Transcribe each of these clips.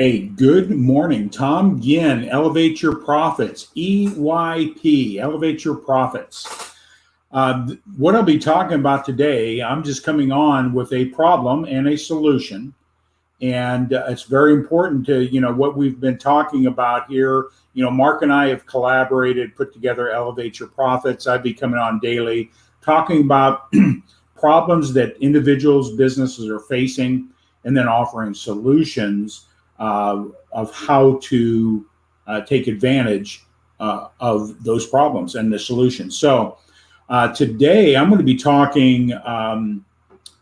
Hey, good morning. Tom Ginn, Elevate Your Profits, EYP, Elevate Your Profits. What I'll be talking about today, I'm just coming on with a problem and a solution. And it's very important to, what we've been talking about here. Mark and I have collaborated, put together Elevate Your Profits. I'd be coming on daily talking about problems that individuals, businesses are facing, and then offering solutions of how to take advantage of those problems and the solutions. So today I'm going to be talking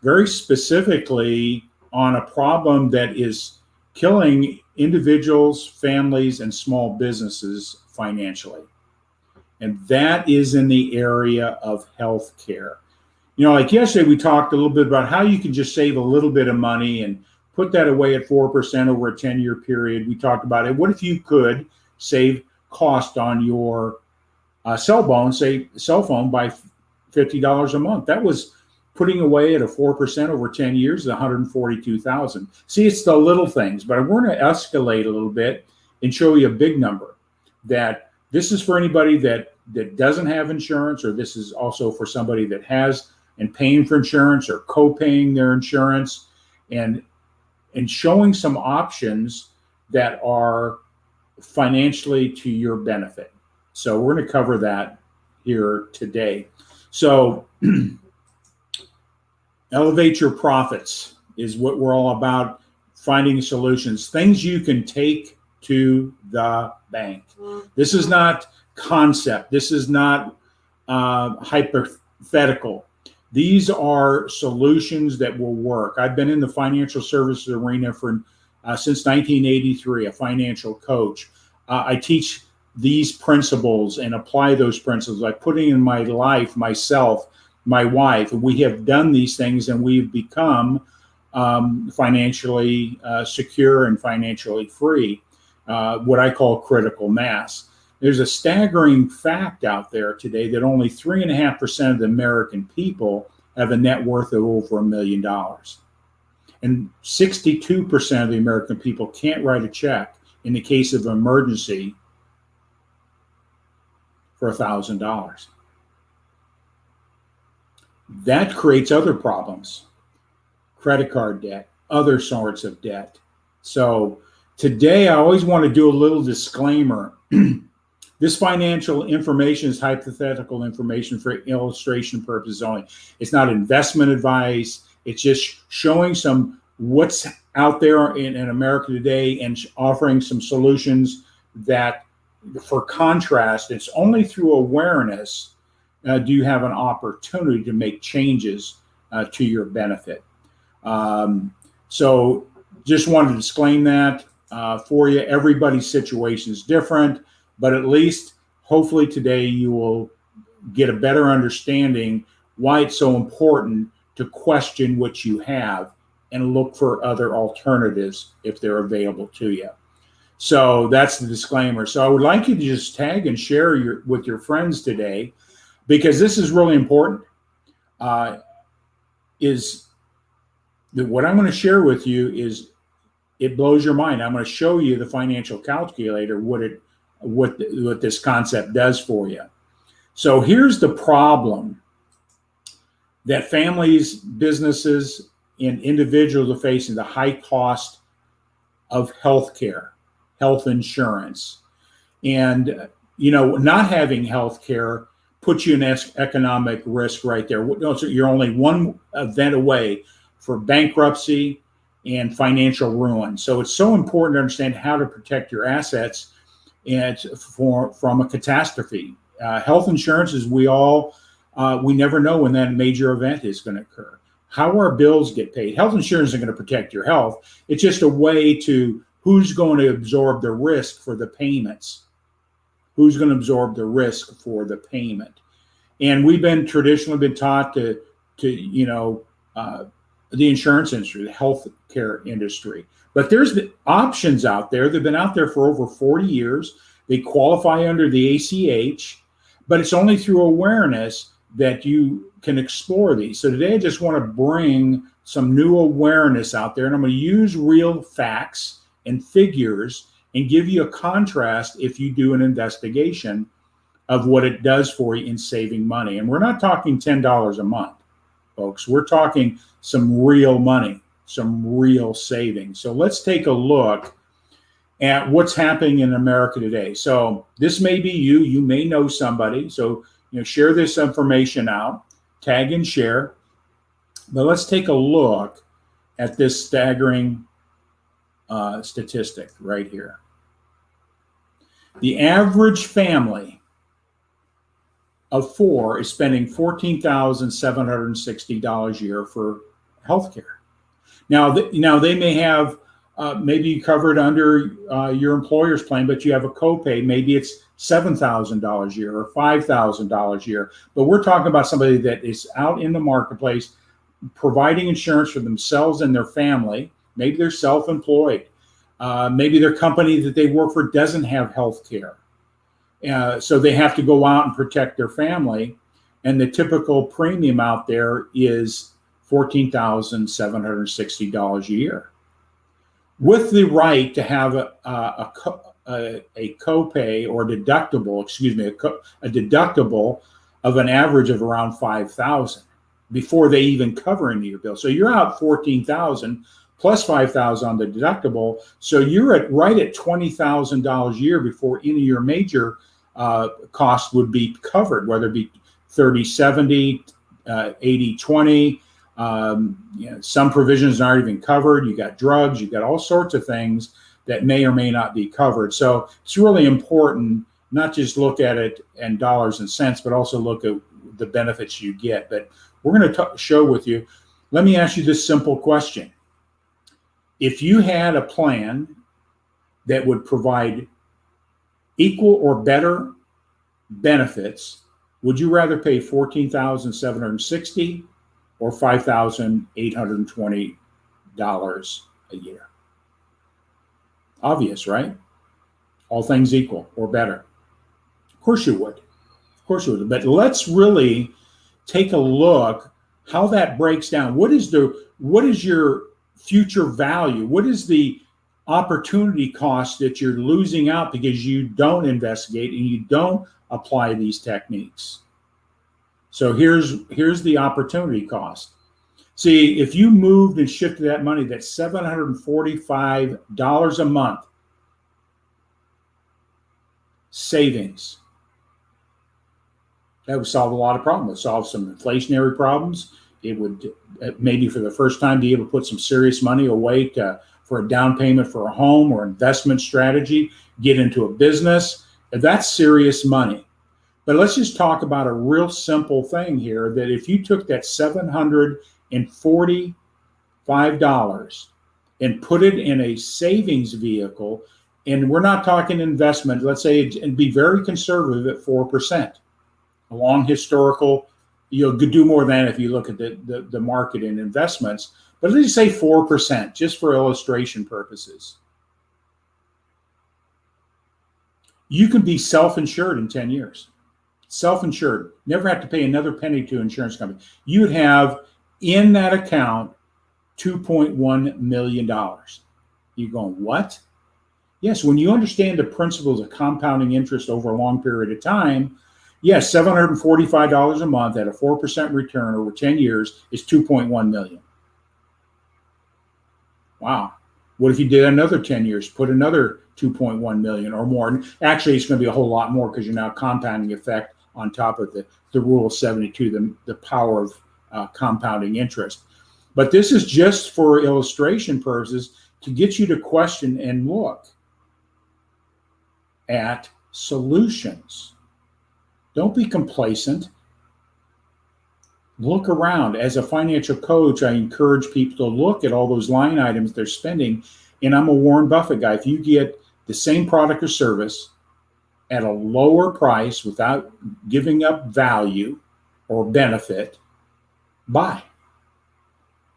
very specifically on a problem that is killing individuals, families, and small businesses financially. And that is in the area of healthcare. Like yesterday, we talked a little bit about how you can just save a little bit of money and put that away at 4% over a 10-year period. We talked about it. What if you could save cost on your cell phone by $50 a month? That was putting away at a 4% over 10 years, $142,000. See, it's the little things, but we're going to escalate a little bit and show you a big number. That this is for anybody that doesn't have insurance, or this is also for somebody that has and paying for insurance or co-paying their insurance, and showing some options that are financially to your benefit. So we're going to cover that here today. So Elevate Your Profits is what we're all about, finding solutions, things you can take to the bank. This is not concept. This is not hypothetical. These are solutions that will work. I've been in the financial services arena for since 1983, a financial coach. I teach these principles and apply those principles. I put in my life, myself, my wife. We have done these things, and we've become financially secure and financially free, what I call critical mass. There's a staggering fact out there today that only 3.5% of the American people have a net worth of over $1 million. And 62% of the American people can't write a check in the case of an emergency for $1,000. That creates other problems, credit card debt, other sorts of debt. So today I always want to do a little disclaimer. This financial information is hypothetical information for illustration purposes only. It's not investment advice. It's just showing some what's out there in America today and offering some solutions that, for contrast, it's only through awareness do you have an opportunity to make changes to your benefit. So just wanted to disclaim that for you. Everybody's situation is different. But at least, hopefully today, you will get a better understanding why it's so important to question what you have and look for other alternatives if they're available to you. So that's the disclaimer. So I would like you to just tag and share with your friends today, because this is really important. What I'm going to share with you is, it blows your mind. I'm going to show you the financial calculator, what this concept does for you. So here's the problem that families, businesses, and individuals are facing: the high cost of healthcare, health insurance. And, not having healthcare puts you in economic risk right there. So you're only one event away for bankruptcy and financial ruin. So it's so important to understand how to protect your assets and from a catastrophe. Health insurance is we never know when that major event is going to occur. How our bills get paid. Health insurance isn't going to protect your health. It's just a way to who's going to absorb the risk for the payments. Who's going to absorb the risk for the payment? And we've been traditionally been taught to the insurance industry, the healthcare industry. But there's the options out there. They've been out there for over 40 years. They qualify under the ACH, but it's only through awareness that you can explore these. So today I just want to bring some new awareness out there, and I'm going to use real facts and figures and give you a contrast if you do an investigation of what it does for you in saving money. And we're not talking $10 a month, folks. We're talking some real money, some real savings. So let's take a look at what's happening in America today. So this may be you. You may know somebody. So share this information out, tag and share. But let's take a look at this staggering statistic right here. The average family of 4 is spending $14,760 a year for healthcare. Now they may have maybe covered under your employer's plan, but you have a copay. Maybe it's $7,000 a year or $5,000 a year. But we're talking about somebody that is out in the marketplace providing insurance for themselves and their family. Maybe they're self-employed. Maybe their company that they work for doesn't have health care. So they have to go out and protect their family. And the typical premium out there is $14,760 a year. With the right to have a copay or deductible, a deductible of an average of around $5,000 before they even cover into your bill. So you're out $14,000 plus $5,000 on the deductible. So you're right at $20,000 a year before any of your major costs would be covered, whether it be 30/70, 80/20. Some provisions aren't even covered. You got drugs, you got all sorts of things that may or may not be covered. So it's really important not just look at it in dollars and cents, but also look at the benefits you get. But we're going to show with you. Let me ask you this simple question. If you had a plan that would provide equal or better benefits, would you rather pay $14,760 or $5,820 a year? Obvious, right? All things equal or better. Of course you would. Of course you would. But let's really take a look how that breaks down. What is your future value? What is the opportunity cost that you're losing out because you don't investigate and you don't apply these techniques? So here's the opportunity cost. See, if you moved and shifted that money, that's $745 a month savings. That would solve a lot of problems. It would solve some inflationary problems. It would maybe for the first time be able to put some serious money away for a down payment for a home or investment strategy, get into a business. That's serious money. But let's just talk about a real simple thing here, that if you took that $745 and put it in a savings vehicle, and we're not talking investment, let's say, and be very conservative at 4%. A long historical, you'll do more than if you look at the market in investments, but let's just say 4%, just for illustration purposes. You can be self-insured in 10 years. Self-insured, never have to pay another penny to an insurance company. You would have in that account $2.1 million. You're going, what? Yes, when you understand the principles of compounding interest over a long period of time, yes, $745 a month at a 4% return over 10 years is $2.1 million. Wow. What if you did another 10 years, put another $2.1 million or more? And actually, it's going to be a whole lot more because you're now compounding effect on top of the rule of 72, the power of compounding interest. But this is just for illustration purposes to get you to question and look at solutions. Don't be complacent. Look around. As a financial coach, I encourage people to look at all those line items they're spending. And I'm a Warren Buffett guy. If you get the same product or service at a lower price without giving up value or benefit, buy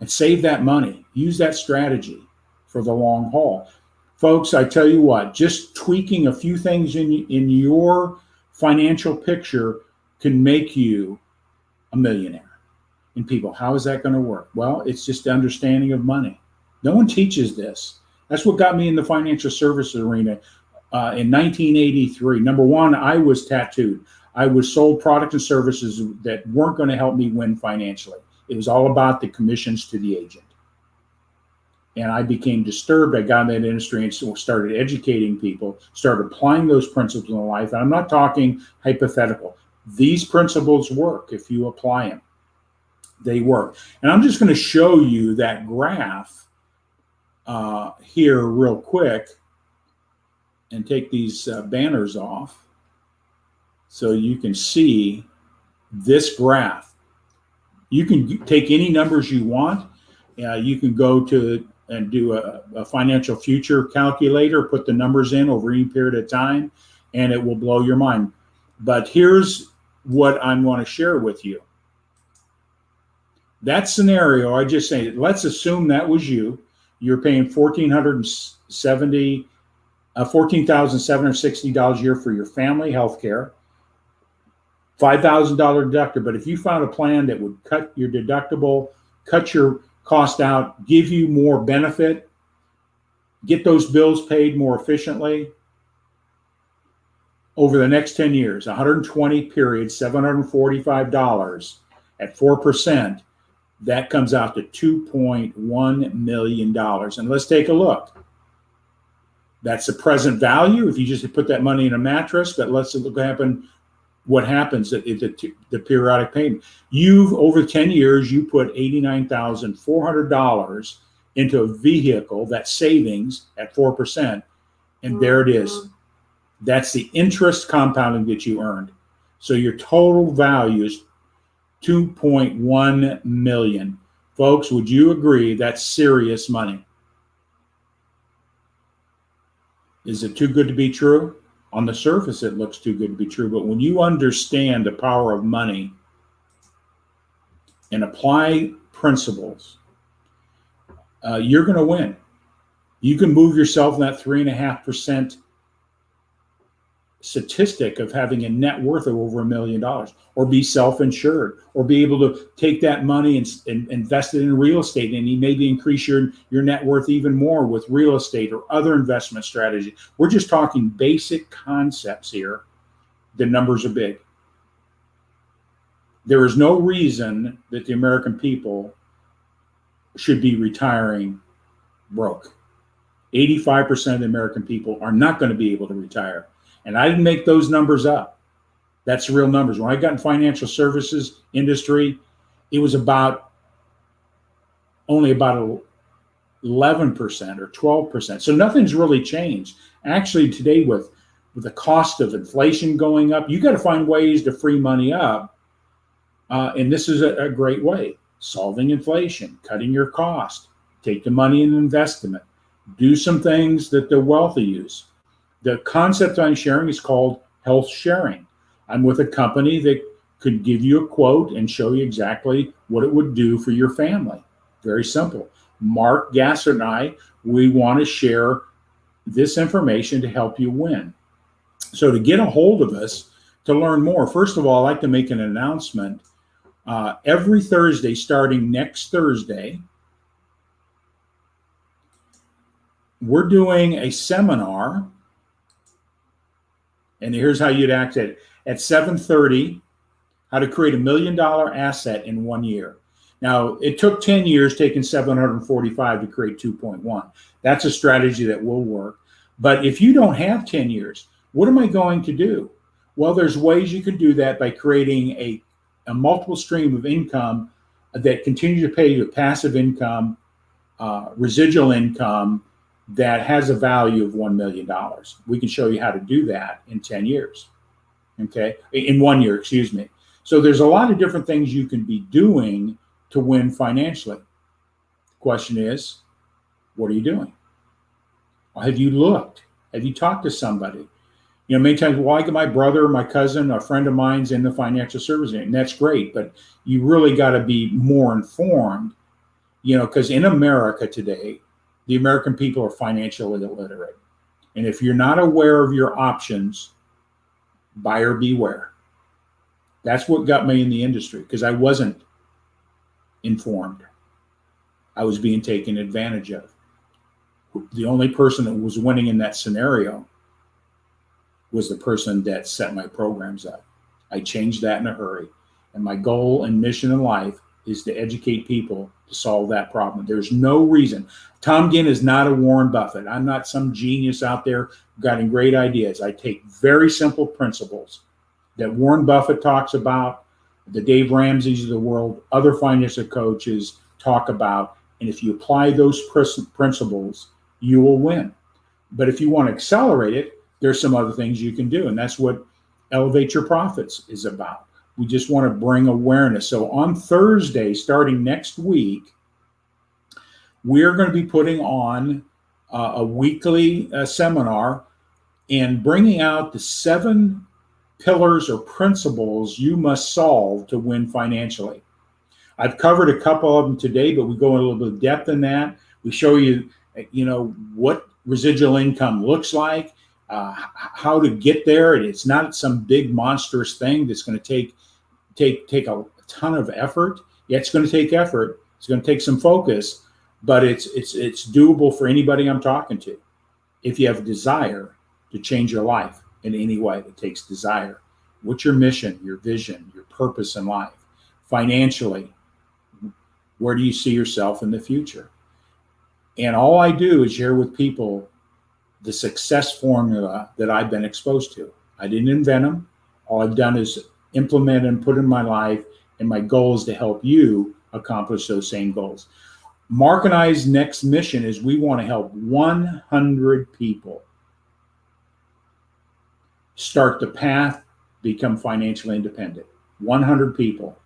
and save that money. Use that strategy for the long haul. Folks, I tell you what, just tweaking a few things in your financial picture can make you a millionaire. And people, how is that going to work? Well, it's just the understanding of money. No one teaches this. That's what got me in the financial services arena in 1983. Number one, I was tattooed. I was sold products and services that weren't going to help me win financially. It was all about the commissions to the agent. And I became disturbed. I got in that industry and so started educating people, started applying those principles in life. And I'm not talking hypothetical. These principles work if you apply them. They work. And I'm just going to show you that graph here real quick and take these banners off so you can see this graph. You can take any numbers you want. You can go to and do a financial future calculator, put the numbers in over any period of time, and it will blow your mind. But here's what I'm going to share with you. That scenario, I just say, let's assume that was you. You're paying $14,760 a year for your family health care, $5,000 deductible. But if you found a plan that would cut your deductible, cut your cost out, give you more benefit, get those bills paid more efficiently over the next 10 years, 120 periods, $745 at 4%, that comes out to $2.1 million. And let's take a look. That's the present value. If you just put that money in a mattress, but let's look what happens at the periodic payment. You've, over 10 years, you put $89,400 into a vehicle, that savings at 4%, and there it is. That's the interest compounding that you earned. So your total value is $2.1 million. Folks, would you agree that's serious money? Is it too good to be true? On the surface, it looks too good to be true, but when you understand the power of money and apply principles, you're going to win. You can move yourself in that 3.5% statistic of having a net worth of over $1 million, or be self-insured, or be able to take that money and invest it in real estate, and you maybe increase your net worth even more with real estate or other investment strategies. We're just talking basic concepts here. The numbers are big. There is no reason that the American people should be retiring broke. 85% of the American people are not going to be able to retire. And I didn't make those numbers up. That's real numbers. When I got in financial services industry, it was only about 11% or 12%. So nothing's really changed. Actually, today with the cost of inflation going up, you got to find ways to free money up. And this is a great way. Solving inflation, cutting your cost, take the money and invest in it. Do some things that the wealthy use. The concept I'm sharing is called health sharing. I'm with a company that could give you a quote and show you exactly what it would do for your family. Very simple. Mark, Gassert, and I, we want to share this information to help you win. So to get a hold of us, to learn more, first of all, I'd like to make an announcement. Every Thursday, starting next Thursday, we're doing a seminar. And here's how you'd act at 7:30, how to create $1 million asset in 1 year. Now, it took 10 years, taking 745 to create 2.1. That's a strategy that will work. But if you don't have 10 years, what am I going to do? Well, there's ways you can do that by creating a multiple stream of income that continue to pay you passive income, residual income, that has a value of $1 million. We can show you how to do that in 10 years. Okay, in 1 year, excuse me. So there's a lot of different things you can be doing to win financially. The question is, what are you doing? Well, have you looked? Have you talked to somebody? You know, many times, well, I get my brother, my cousin, a friend of mine's in the financial services, and that's great, but you really got to be more informed, you know, because in America today, the American people are financially illiterate. And if you're not aware of your options, buyer beware. That's what got me in the industry, because I wasn't informed. I was being taken advantage of. The only person that was winning in that scenario was the person that set my programs up. I changed that in a hurry. And my goal and mission in life is to educate people to solve that problem. There's no reason. Tom Ginn is not a Warren Buffett. I'm not some genius out there got great ideas. I take very simple principles that Warren Buffett talks about, the Dave Ramseys of the world, other financial coaches talk about. And if you apply those principles, you will win. But if you want to accelerate it, there's some other things you can do. And that's what Elevate Your Profits is about. We just want to bring awareness. So on Thursday, starting next week, we're going to be putting on a weekly seminar and bringing out the 7 pillars or principles you must solve to win financially. I've covered a couple of them today, but we go in a little bit of depth in that. We show you, what residual income looks like, how to get there. And it's not some big monstrous thing that's going to take a ton of effort. Yeah, it's going to take effort. It's going to take some focus, but it's doable for anybody I'm talking to. If you have a desire to change your life in any way, it takes desire. What's your mission, your vision, your purpose in life? Financially, where do you see yourself in the future? And all I do is share with people the success formula that I've been exposed to. I didn't invent them. All I've done is implement and put in my life, and my goal is to help you accomplish those same goals. Mark and I's next mission is we want to help 100 people start the path, become financially independent. 100 people.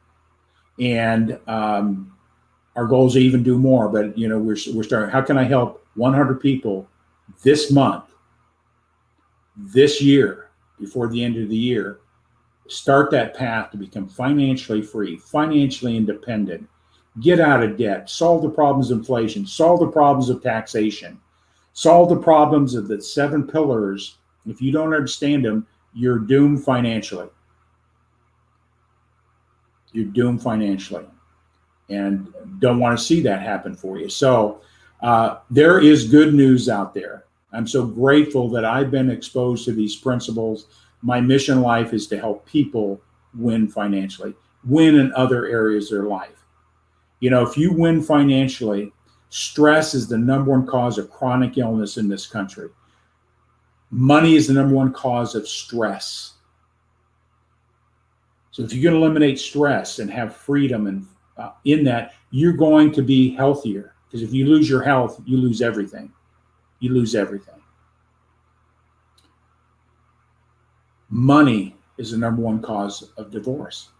And our goal is to even do more, but we're starting. How can I help 100 people this month, this year, before the end of the year, start that path to become financially free, financially independent, get out of debt, solve the problems of inflation, solve the problems of taxation, solve the problems of the 7 pillars. If you don't understand them, you're doomed financially. You're doomed financially, and don't want to see that happen for you. So there is good news out there. I'm so grateful that I've been exposed to these principles. My mission in life is to help people win financially, win in other areas of their life. If you win financially, stress is the number 1 cause of chronic illness in this country. Money is the number 1 cause of stress. So if you can eliminate stress and have freedom and in that, you're going to be healthier. Because if you lose your health, you lose everything. You lose everything. Money is the number 1 cause of divorce.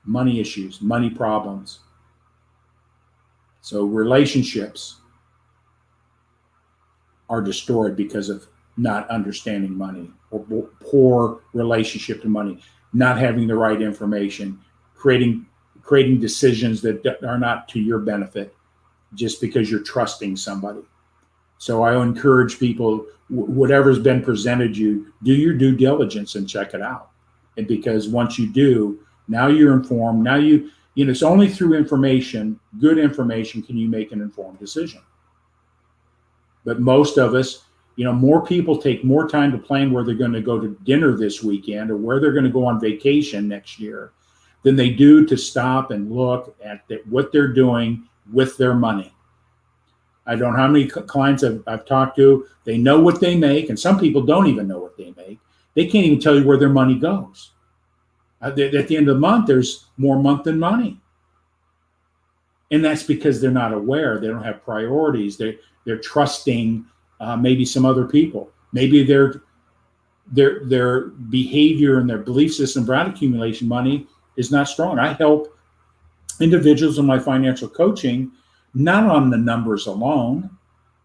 Money issues, money problems. So relationships are destroyed because of not understanding money, or poor relationship to money, not having the right information, creating decisions that are not to your benefit just because you're trusting somebody. So I encourage people, whatever's been presented you, do your due diligence and check it out. And because once you do, now you're informed. Now it's only through information, good information, can you make an informed decision. But most of us, more people take more time to plan where they're going to go to dinner this weekend or where they're going to go on vacation next year than they do to stop and look at what they're doing with their money. I don't know how many clients I've talked to, they know what they make, and some people don't even know what they make. They can't even tell you where their money goes. At the end of the month, there's more month than money. And that's because they're not aware. They don't have priorities. They're trusting maybe some other people. Maybe their behavior and their belief system about accumulation money is not strong. I help individuals in my financial coaching not on the numbers alone,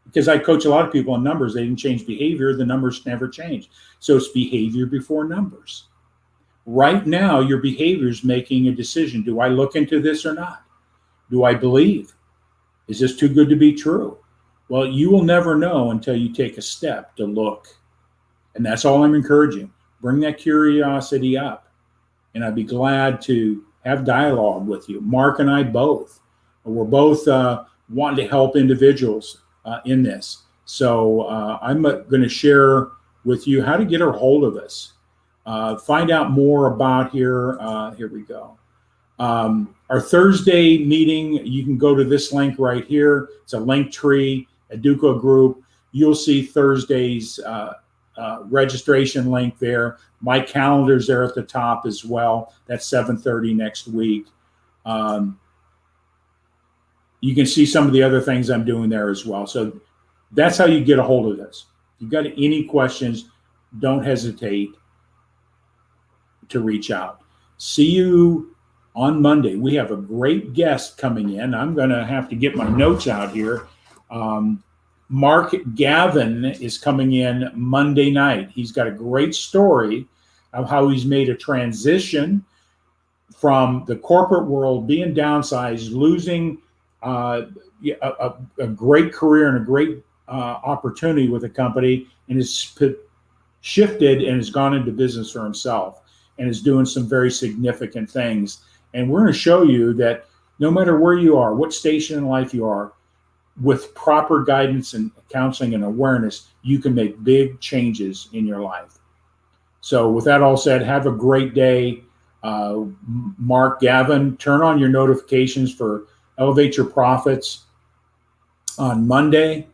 because I coach a lot of people on numbers. They didn't change behavior. The numbers never change. So it's behavior before numbers. Right now, your behavior is making a decision. Do I look into this or not? Do I believe? Is this too good to be true? Well, you will never know until you take a step to look. And that's all I'm encouraging. Bring that curiosity up. And I'd be glad to have dialogue with you. Mark and I both. We're both wanting to help individuals in this. So I'm going to share with you how to get a hold of us. Find out more about here. Here we go. Our Thursday meeting, you can go to this link right here. It's a link tree, a Duco group. You'll see Thursday's registration link there. My calendar's there at the top as well. That's 7:30 next week. You can see some of the other things I'm doing there as well. So that's how you get a hold of this. If you've got any questions, don't hesitate to reach out. See you on Monday. We have a great guest coming in. I'm going to have to get my notes out here. Mark Gavin is coming in Monday night. He's got a great story of how he's made a transition from the corporate world, being downsized, losing a great career and a great opportunity with a company, and has shifted and has gone into business for himself and is doing some very significant things. And we're going to show you that no matter where you are, what station in life you are, with proper guidance and counseling and awareness, you can make big changes in your life. So with that all said, have a great day. Mark Gavin, turn on your notifications for Elevate Your Profits on Monday,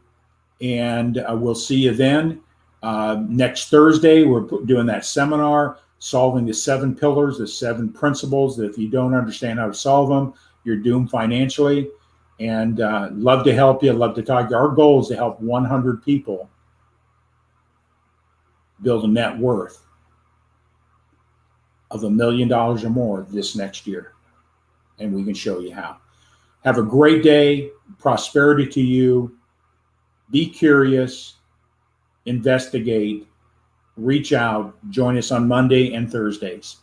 and we'll see you then. Next Thursday, we're doing that seminar, solving the 7 pillars, the 7 principles that if you don't understand how to solve them, you're doomed financially. And love to help you, love to talk to you. Our goal is to help 100 people build a net worth of $1 million or more this next year. And we can show you how. Have a great day. Prosperity to you. Be curious. Investigate. Reach out. Join us on Monday and Thursdays.